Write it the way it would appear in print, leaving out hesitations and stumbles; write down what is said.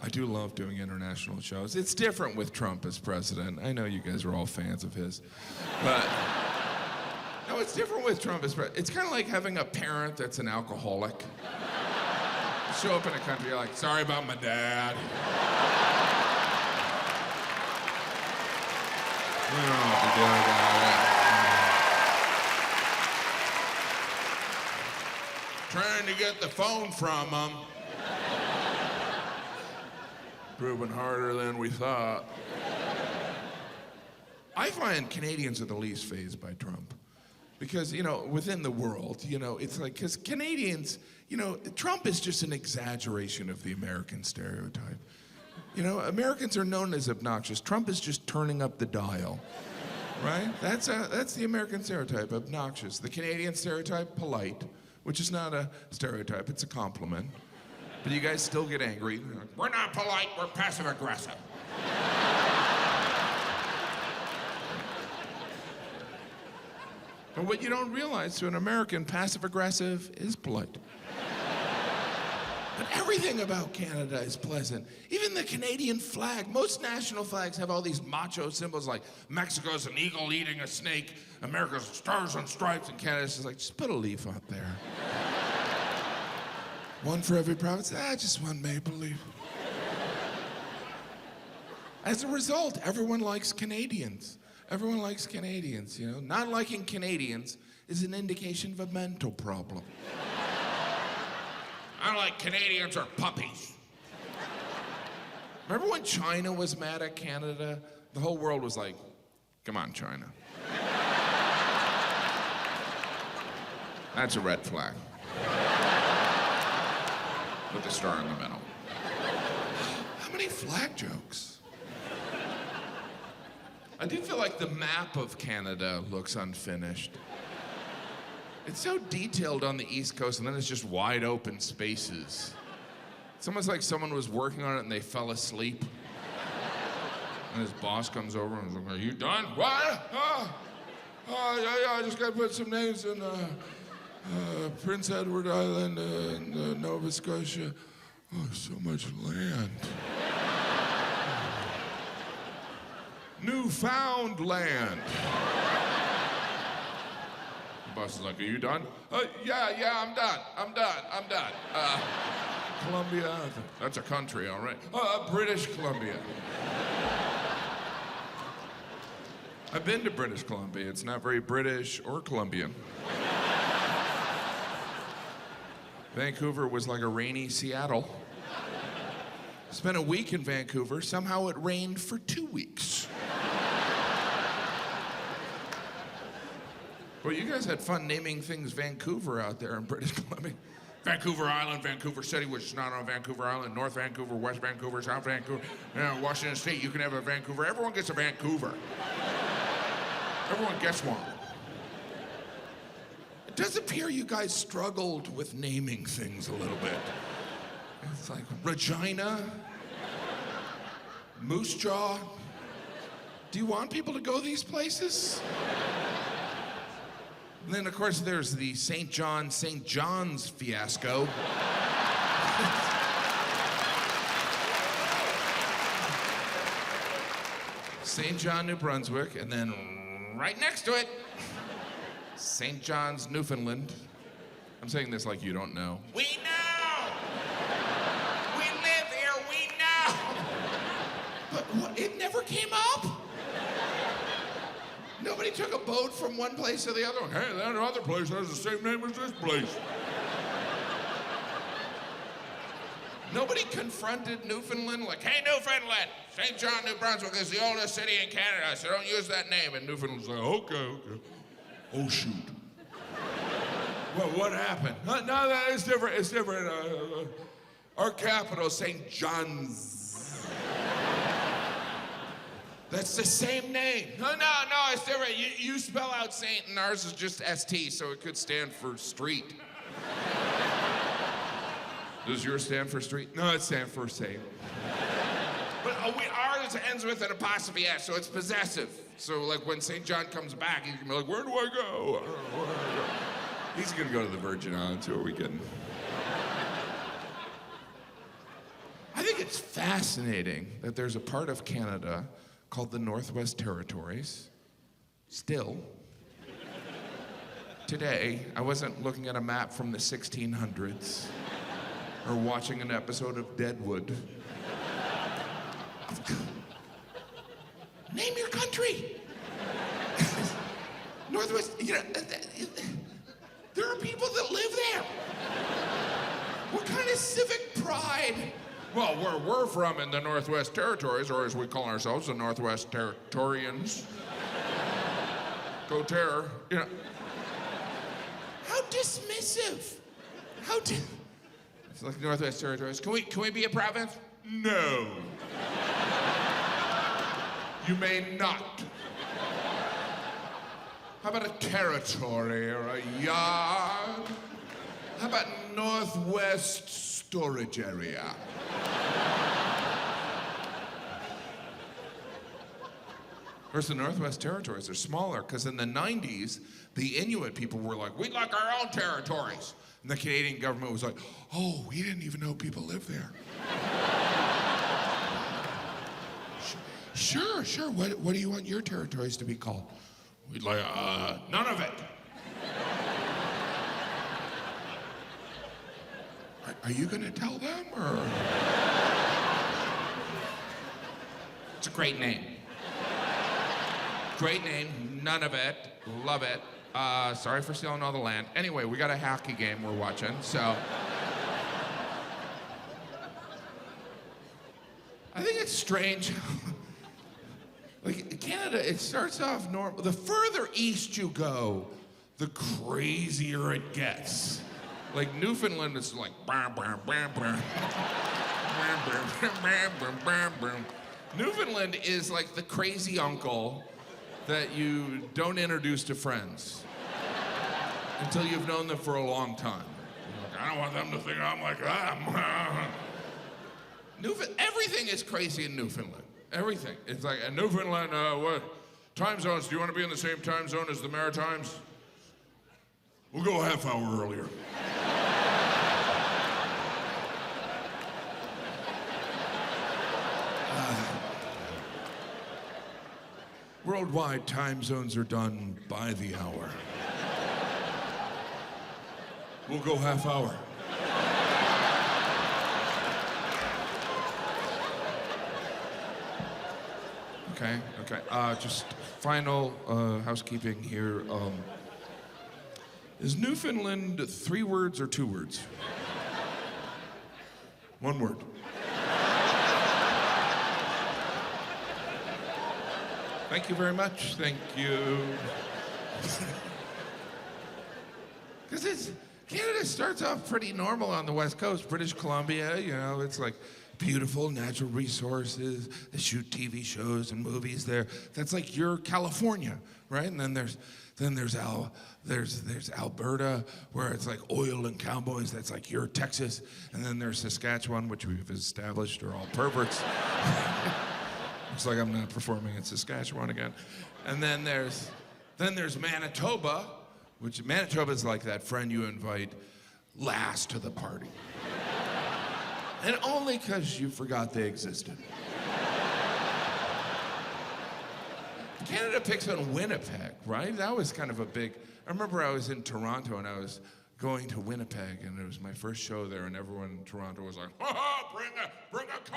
I do love doing international shows. It's different with Trump as president. I know you guys are all fans of his. But no, it's different with Trump as president. It's kind of like having a parent that's an alcoholic. You show up in a country, you're like, sorry about my dad. We don't know what to do about it. Trying to get the phone from him. Proving harder than we thought. I find Canadians are the least fazed by Trump. Because, within the world, it's like, because Canadians, Trump is just an exaggeration of the American stereotype. Americans are known as obnoxious. Trump is just turning up the dial, right? That's the American stereotype, obnoxious. The Canadian stereotype, polite, which is not a stereotype, it's a compliment. But you guys still get angry. Like, we're not polite, we're passive-aggressive. But what you don't realize, to an American, passive-aggressive is polite. But everything about Canada is pleasant. Even the Canadian flag. Most national flags have all these macho symbols like Mexico's an eagle eating a snake, America's stars and stripes, and Canada's just like, just put a leaf out there. One for every province? Just one maple leaf. As a result, everyone likes Canadians. Everyone likes Canadians, Not liking Canadians is an indication of a mental problem. I don't like Canadians or puppies. Remember when China was mad at Canada? The whole world was like, come on, China. That's a red flag. With the star in the middle. How many flag jokes? I do feel like the map of Canada looks unfinished. It's so detailed on the East Coast, and then it's just wide open spaces. It's almost like someone was working on it and they fell asleep. And his boss comes over and is like, are you done? What? Yeah, I just got to put some names in Prince Edward Island and Nova Scotia. Oh, so much land. Newfoundland. The boss is like, are you done? Yeah, I'm done. Columbia, that's a country, all right. British Columbia. I've been to British Columbia. It's not very British or Columbian. Vancouver was like a rainy Seattle. Spent a week in Vancouver. Somehow it rained for 2 weeks. Well, you guys had fun naming things Vancouver out there in British Columbia. Vancouver Island, Vancouver City, which is not on Vancouver Island, North Vancouver, West Vancouver, South Vancouver, Washington State, you can have a Vancouver. Everyone gets a Vancouver. Everyone gets one. It does appear you guys struggled with naming things a little bit. It's like Regina, Moose Jaw. Do you want people to go these places? And then, of course, there's the St. John's fiasco. St. John, New Brunswick, and then right next to it, St. John's, Newfoundland. I'm saying this like you don't know. We know! We live here, we know! But what, it never came up? Nobody took a boat from one place to the other one. Hey, that other place has the same name as this place. Nobody confronted Newfoundland like, hey, Newfoundland, St. John, New Brunswick is the oldest city in Canada, so don't use that name. And Newfoundland's like, okay. Oh, shoot. Well, what happened? No, it's different. It's different. Our capital, St. John's. That's the same name. No, it's different. You spell out Saint, and ours is just ST, so it could stand for street. Does yours stand for street? No, it stands for Saint. But ours ends with an apostrophe S, so it's possessive. So, like, when St. John comes back, he's gonna be like, where do I go? I don't know where I go. He's gonna go to the Virgin Islands, who are we kidding? it's fascinating that there's a part of Canada called the Northwest Territories. Still, today, I wasn't looking at a map from the 1600s or watching an episode of Deadwood. Name your country. Northwest, there are people that live there. What kind of civic pride? Well, where we're from in the Northwest Territories, or as we call ourselves, the Northwest Territorians. Go Terror, How dismissive. It's like Northwest Territories. Can we be a province? No. You may not. How about a territory or a yard? How about Northwest Storage Area? Of course, the Northwest Territories are smaller because in the 90s, the Inuit people were like, we'd like our own territories. And the Canadian government was like, oh, we didn't even know people lived there. Sure. What do you want your territories to be called? We'd like, none of it. Are you gonna tell them, or? It's a great name. Great name, none of it, love it. Sorry for stealing all the land. Anyway, we got a hockey game we're watching, so. I think it's strange. Like, Canada, it starts off normal. The further east you go, the crazier it gets. Like, Newfoundland is like, bam, bam, bam, bam. Newfoundland is like the crazy uncle that you don't introduce to friends until you've known them for a long time. Like, I don't want them to think I'm like that. Everything is crazy in Newfoundland. Everything. It's like, in Newfoundland, what time zones? Do you want to be in the same time zone as the Maritimes? We'll go a half hour earlier. Worldwide time zones are done by the hour. We'll go half hour. Okay. Just final housekeeping here. Is Newfoundland 3 words or 2 words? 1 word. Thank you very much. Thank you. Because Canada starts off pretty normal on the West Coast. British Columbia, it's like beautiful natural resources. They shoot TV shows and movies there. That's like your California, right? And then there's Alberta, where it's like oil and cowboys. That's like your Texas. And then there's Saskatchewan, which we've established are all perverts. Looks like I'm not performing in Saskatchewan again. And then there's Manitoba, which Manitoba is like that friend you invite last to the party. And only because you forgot they existed. Canada picks on Winnipeg, right? That was kind of a big, I remember I was in Toronto and I was going to Winnipeg and it was my first show there and everyone in Toronto was like, ha, bring a